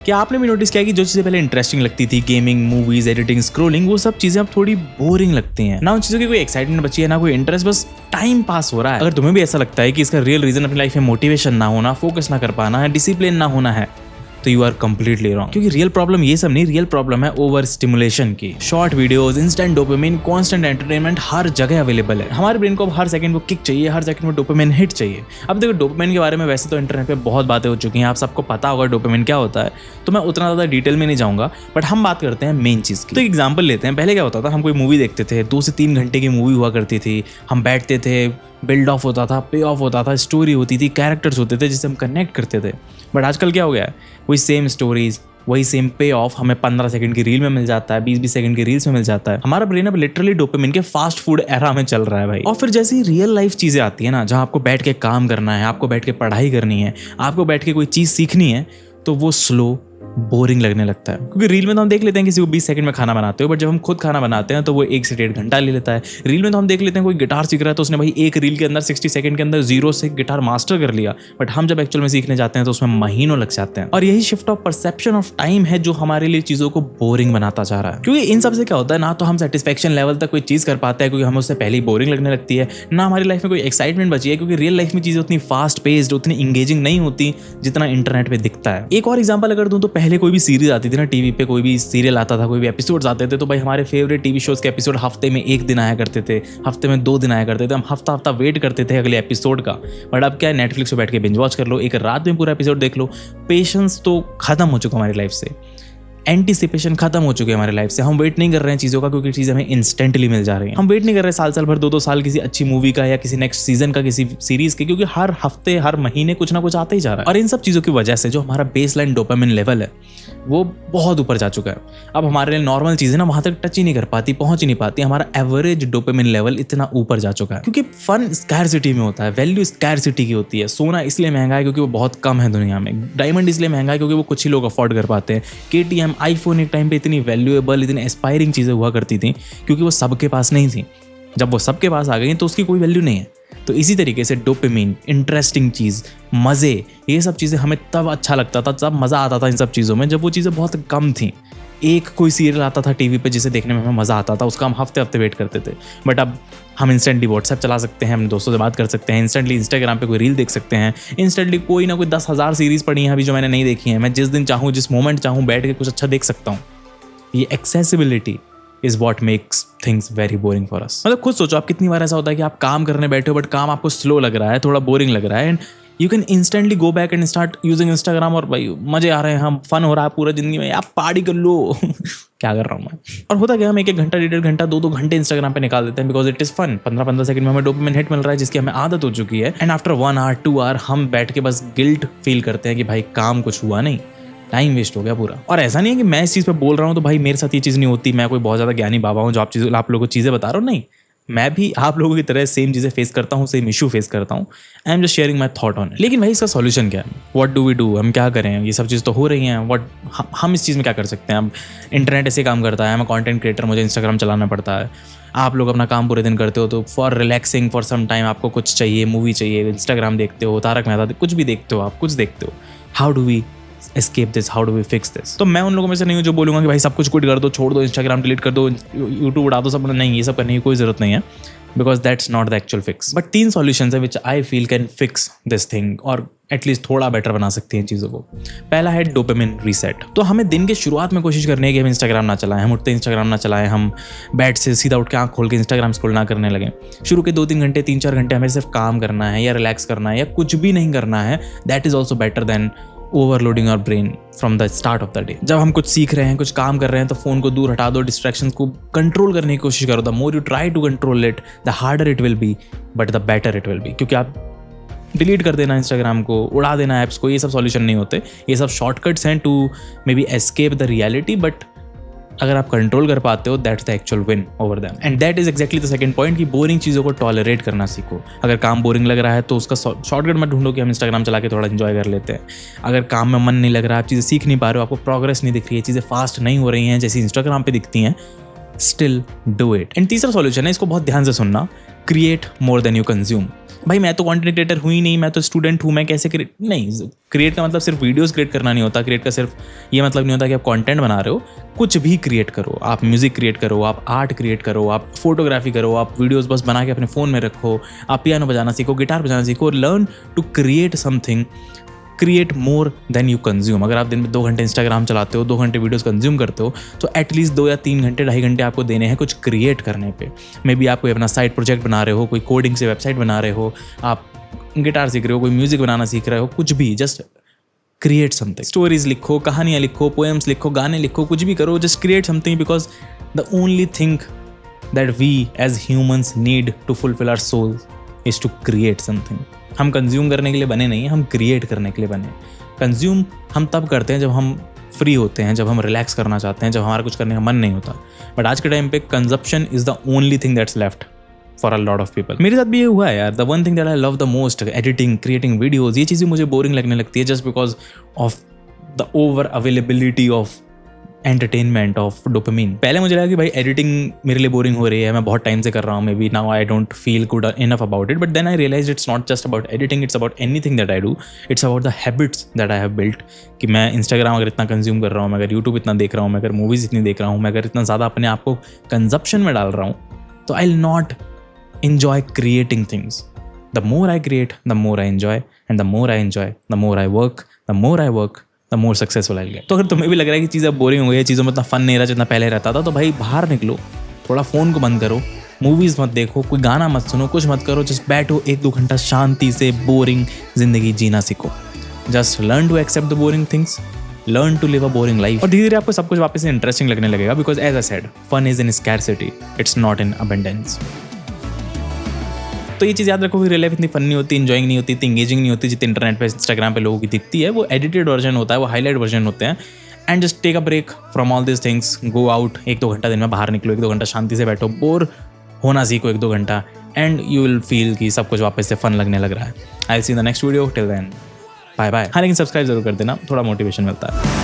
क्या आपने भी नोटिस किया कि जो चीज़ें पहले इंटरेस्टिंग लगती थी, गेमिंग, मूवीज, एडिटिंग, स्क्रोलिंग, वो सब चीज़ें अब थोड़ी बोरिंग लगती हैं। ना उन चीज़ों की कोई एक्साइटमेंट बची है, ना कोई इंटरेस्ट, बस टाइम पास हो रहा है। अगर तुम्हें भी ऐसा लगता है कि इसका रियल रीजन अपनी लाइफ में मोटिवेशन ना होना, फोकस ना कर पाना है, डिसिप्लिन ना होना है, तो यू आर कंप्लीटली रॉन्ग। क्योंकि रियल प्रॉब्लम ये सब नहीं, रियल प्रॉब्लम है ओवर स्टिमुलेशन की। Short videos, instant dopamine, constant entertainment हर जगह अवेलेबल है। हमारे ब्रेन को अब हर सेकंड वो किक चाहिए, हर सेकंड में डोपामिन हिट चाहिए। अब देखो, डोपामिन के बारे में वैसे तो इंटरनेट पे बहुत बातें हो चुकी हैं, आप सबको पता होगा डोपामिन क्या होता है, तो मैं उतना ज़्यादा डिटेल में नहीं जाऊँगा, बट हम बात करते हैं मेन चीज़ की। तो एग्जाम्पल लेते हैं। पहले क्या होता था, हम कोई मूवी देखते थे, 2 से 3 घंटे की मूवी हुआ करती थी, हम बैठते थे, बिल्ड ऑफ होता था, पे ऑफ होता था, स्टोरी होती थी, कैरेक्टर्स होते थे जिससे हम कनेक्ट करते थे। बट आजकल क्या हो गया है, वही सेम स्टोरीज, वही सेम पे ऑफ हमें 15 सेकंड की रील में मिल जाता है, 20-20 सेकंड की रील्स में मिल जाता है। हमारा ब्रेन अब लिटरली डोपामिन के फास्ट फूड एरा में चल रहा है भाई। और फिर जैसे ही रियल लाइफ चीजें आती है ना, जहां आपको बैठ के काम करना है, आपको बैठ के पढ़ाई करनी है, आपको बैठ के कोई चीज सीखनी है, तो वो स्लो, बोरिंग लगने लगता है। क्योंकि रील में तो हम देख लेते हैं किसी को 20 सेकंड में खाना बनाते हो, बट जब हम खुद खाना बनाते हैं तो वो 1 से 1.5 घंटा ले लेता है। रील में तो हम देख लेते हैं कोई गिटार सीख रहा है, तो उसने भाई एक रील के अंदर 60 सेकंड के अंदर 0 से गिटार मास्टर कर लिया। बट हम जब एक्चुअल में सीखने जाते हैं तो उसमें महीनों लग जाते हैं। और यही shift of perception of time है जो हमारे लिए चीजों को बोरिंग बनाता जा रहा है। क्योंकि इन सबसे क्या होता है, ना तो हम सेटिस्फेक्शन लेवल तक कोई चीज कर पाते हैं क्योंकि हमें उससे पहले ही बोरिंग लगने लगती है, ना हमारी लाइफ में कोई एक्साइटमेंट बची है, क्योंकि रियल लाइफ में चीजें उतनी फास्ट पेस्ड, उतनी इंगेजिंग नहीं होती जितना इंटरनेट पे दिखता है। एक और एग्जांपल अगर दूं तो पहले कोई भी सीरीज आती थी ना टीवी पे, कोई भी सीरियल आता था, कोई भी एपिसोड्स आते थे, तो भाई हमारे फेवरेट टीवी शोज के एपिसोड हफ्ते में 1 दिन आया करते थे, हफ्ते में 2 दिन आया करते थे। हम हफ्ता वेट करते थे अगले एपिसोड का। बट अब क्या है, नेटफ्लिक्स पे बैठ के बिंज वॉच कर लो, एक रात में पूरा एपिसोड देख लो। पेशेंस तो खत्म हो चुका हमारी लाइफ से, एंटीसिपेशन खत्म हो चुकी है हमारी लाइफ से। हम वेट नहीं कर रहे हैं चीज़ों का, क्योंकि चीज़ें हमें इंस्टेंटली मिल जा रही हैं। हम वेट नहीं कर रहे साल भर 2-2 साल किसी अच्छी मूवी का या किसी नेक्स्ट सीजन का, किसी सीरीज के, क्योंकि हर हफ्ते हर महीने कुछ ना कुछ आता ही जा रहा है। और इन सब चीज़ों की वजह से जो हमारा बेसलाइन डोपामिन लेवल है वो बहुत ऊपर जा चुका है। अब हमारे लिए नॉर्मल चीज़ें ना वहाँ तक टच ही नहीं कर पाती, पहुँच ही नहीं पाती। हमारा एवरेज डोपामिन लेवल इतना ऊपर जा चुका है, क्योंकि फन स्कैरसिटी में होता है, वैल्यू स्कैरसिटी की होती है। सोना इसलिए महंगा है क्योंकि वो बहुत कम है दुनिया में। डायमंड इसलिए महंगा है क्योंकि वो कुछ ही लोग अफोर्ड कर पाते हैं। KTM, आईफोन एक टाइम पे इतनी वैल्यूएबल, इतनी एस्पायरिंग चीज़ें हुआ करती थी क्योंकि वो सबके पास नहीं थी। जब वो सबके पास आ गई तो उसकी कोई वैल्यू नहीं है। तो इसी तरीके से डोपामिन, इंटरेस्टिंग चीज़, मज़े, ये सब चीज़ें हमें तब अच्छा लगता था, तब मज़ा आता था इन सब चीज़ों में जब वो चीज़ें बहुत कम थी। एक कोई सीरियल आता था टीवी पे जिसे देखने में हमें मज़ा आता था, उसका हम हफ्ते वेट करते थे। बट अब हम इंस्टेंटली व्हाट्सएप चला सकते हैं, हम दोस्तों से बात कर सकते हैं, इंस्टेंटली इंस्टाग्राम पे कोई रील देख सकते हैं, इंस्टेंटली कोई ना कोई 10,000 सीरीज़ पड़ी हैं अभी जो मैंने नहीं देखी हैं। मैं जिस दिन चाहूँ, जिस मोमेंट चाहूँ, बैठ के कुछ अच्छा देख सकता हूँ। ये accessibility is what makes things very boring for us. मतलब खुद सोचो, आप कितनी बार ऐसा होता है कि आप काम करने बैठे हो बट काम आपको स्लो लग रहा है, थोड़ा बोरिंग लग रहा है, and you can instantly go back and start using Instagram, और भाई मजे आ रहे हैं, हम फन हो रहा है पूरा जिंदगी में, आप पार्टी कर लो क्या कर रहा हूँ मैं। और होता क्या, हम 1-1 घंटा, 1.5 घंटा, 2-2 घंटे इंस्टाग्राम पे निकाल देते हैं because it is fun. 15-15 second में हमें डोपामिन हिट मिल रहा है जिसकी हमें आदत हो चुकी है। एंड आफ्टर 1 आवर 2 आवर हम बैठ के बस गिल्ट फील करते हैं कि भाई काम कुछ हुआ नहीं, टाइम वेस्ट हो गया पूरा। और ऐसा नहीं है कि मैं इस चीज़ पे बोल रहा हूँ तो भाई मेरे साथ ये चीज़ नहीं होती, मैं कोई बहुत ज़्यादा ज्ञानी बाबा हूँ जो आप लोगों को चीज़ें बता रहा हूँ, नहीं। मैं भी आप लोगों की तरह सेम चीज़ें फेस करता हूँ, सेम इशू फेस करता हूँ। I am just sharing my thought on it. लेकिन भाई इसका सॉल्यूशन क्या है? What do we do? हम क्या करें? ये सब चीज़ तो हो रही हैं, हम इस चीज़ में क्या कर सकते हैं? अब इंटरनेट ऐसे काम करता है, मैं कंटेंट क्रिएटर, मुझे इंस्टाग्राम चलाना पड़ता है। आप लोग अपना काम पूरे दिन करते हो, तो for relaxing for some time आपको कुछ चाहिए, मूवी चाहिए, इंस्टाग्राम देखते हो, तारक मेहता, कुछ भी देखते हो, आप कुछ देखते हो। How do we escape this? How do we fix this? तो मैं उन लोगों में से नहीं हूँ जो बोलूँगा कि भाई सब कुछ क्विट कर दो, छोड़ दो, इंस्टाग्राम डिलीट कर दो, यूट्यूब उड़ा दो, सब नहीं, ये सब करने की कोई जरूरत नहीं है, because that's not the actual fix. But 3 solutions है which I feel can fix this thing, और एटलीस्ट थोड़ा बेटर बना सकती हैं चीज़ों को। पहला है डोपामिन रीसेट। तो हमें दिन के शुरुआत में कोशिश करनी है कि हम इंस्टाग्राम ना चलाएं, हम उठते इंस्टाग्राम ना चलाएं, हम बेड से सीधा उठ के आँख खोल के इंस्टाग्राम स्क्रॉल ना करने लगें। शुरू के 2-3 घंटे, 3-4 घंटे हमें सिर्फ काम करना है या रिलैक्स करना है या कुछ भी नहीं करना है। That is also better than overloading our brain from the start of the day. जब हम कुछ सीख रहे हैं, कुछ काम कर रहे हैं, तो फोन को दूर हटा दो, डिस्ट्रैक्शंस को कंट्रोल करने की कोशिश करो। The more you try to control it, the harder it will be, but the better it will be. क्योंकि आप डिलीट कर देना इंस्टाग्राम को, उड़ा देना ऐप्स को, ये सब सॉल्यूशन नहीं होते। ये सब शॉर्टकट्स हैं to maybe escape the reality, but अगर आप कंट्रोल कर पाते हो, that's the actual win over them. And that is exactly the second point कि बोरिंग चीज़ों को टॉलरेट करना सीखो। अगर काम बोरिंग लग रहा है तो उसका शॉर्टकट मत ढूंढो कि हम इंस्टाग्राम चला के थोड़ा एंजॉय कर लेते हैं। अगर काम में मन नहीं लग रहा, आप चीज़ें सीख नहीं पा रहे हो, आपको प्रोग्रेस नहीं दिख रही है, चीज़ें फास्ट नहीं हो रही हैं जैसी इंस्टाग्राम पे दिखती हैं, स्टिल डू इट। एंड तीसरा सॉल्यूशन है, इसको बहुत ध्यान से सुनना, create more than you consume. भाई मैं तो कंटेंट क्रिएटर हूँ ही नहीं, मैं तो स्टूडेंट हूँ, मैं कैसे नहीं, क्रिएट का मतलब सिर्फ वीडियोस क्रिएट करना नहीं होता, क्रिएट का सिर्फ ये मतलब नहीं होता कि आप कंटेंट बना रहे हो, कुछ भी क्रिएट करो, आप म्यूजिक क्रिएट करो, आप आर्ट क्रिएट करो, आप फोटोग्राफी करो, आप वीडियोस बस बना के अपने फ़ोन में रखो, आप पियानो बजाना सीखो, गिटार बजाना सीखो, learn to create something, create more than you consume. अगर आप दिन में 2 घंटे इंस्टाग्राम चलाते हो, 2 घंटे वीडियोस कंज्यूम करते हो, तो एटलीस्ट 2 या 3 घंटे 2.5 घंटे आपको देने हैं कुछ क्रिएट करने पे। मे बी आप कोई अपना साइड प्रोजेक्ट बना रहे हो, कोई कोडिंग से वेबसाइट बना रहे हो, आप गिटार सीख रहे हो, कोई म्यूजिक बनाना सीख रहे हो, कुछ भी, जस्ट क्रिएट समथिंग। स्टोरीज लिखो, कहानियाँ लिखो, पोएम्स लिखो, गाने लिखो, कुछ भी करो, just create something, because the only thing that we as humans need to fulfil our soul is to create something. हम कंज्यूम करने के लिए बने नहीं, हम क्रिएट करने के लिए बने। कंज्यूम हम तब करते हैं जब हम फ्री होते हैं, जब हम रिलैक्स करना चाहते हैं, जब हमारा कुछ करने का मन नहीं होता। बट आज के टाइम पे consumption is the only thing that's left for a lot of people. मेरे साथ भी ये हुआ है यार। The one thing that I love the most, editing, creating videos, ये चीज़ें मुझे बोरिंग लगने लगती है just because of the over availability of entertainment of dopamine. पहले मुझे लगा कि भाई एडिटिंग मेरे लिए बोरिंग हो रही है, मैं बहुत टाइम से कर रहा हूँ, maybe now I don't feel good enough about it, but then I realize it's not just about editing, it's about anything that I do, it's about the habits that I have built. कि मैं Instagram अगर इतना consume कर रहा हूँ, मैं अगर YouTube इतना देख रहा हूँ, मैं अगर मूवीज़ इतनी देख रहा हूँ, मैं अगर इतना ज़्यादा अपने आप को कंजप्शन में डाल रहा हूँ, तो I will not enjoy creating things. The more I create, the more I enjoy, and the more I enjoy, the more I work, the more I work, the more successful I'll get. तो अगर तुम्हें भी लग रहा है कि चीज़ें boring हो गई है, चीज़ों में इतना फन नहीं रहा जितना पहले रहता था, तो भाई बाहर निकलो, थोड़ा फ़ोन को बंद करो, मूवीज़ मत देखो, कोई गाना मत सुनो, कुछ मत करो, जस्ट बैठो 1-2 घंटा शांति से बोरिंग जिंदगी जीना सीखो। Just learn to accept the boring things, learn to live a boring life, और धीरे धीरे आपको सब कुछ वापस से इंटरेस्टिंग लगने लगेगा, because as I said, fun is in scarcity, it's not in abundance. तो ये चीज़ याद रखो कि रियल लाइफ इतनी फन नहीं होती, इंजॉइंग नहीं होती, इतनी इंगेजिंग नहीं होती जितनी इंटरनेट पे, इंस्टाग्राम पे लोगों की दिखती है। वो एडिटेड वर्जन होता है, वो हाईलाइट वर्जन होते हैं। And just take a break from all this things, go out, 1-2 घंटा दिन में बाहर निकलो, 1-2 घंटा शांति से बैठो, बोर होना सीखो 1-2 घंटा, एंड यू विल फील कि सब कुछ वापस से फन लगने लग रहा है। I will see in the next video, till then bye bye. हाँ, लेकिन सब्सक्राइब जरूर कर देना, थोड़ा मोटिवेशन मिलता है।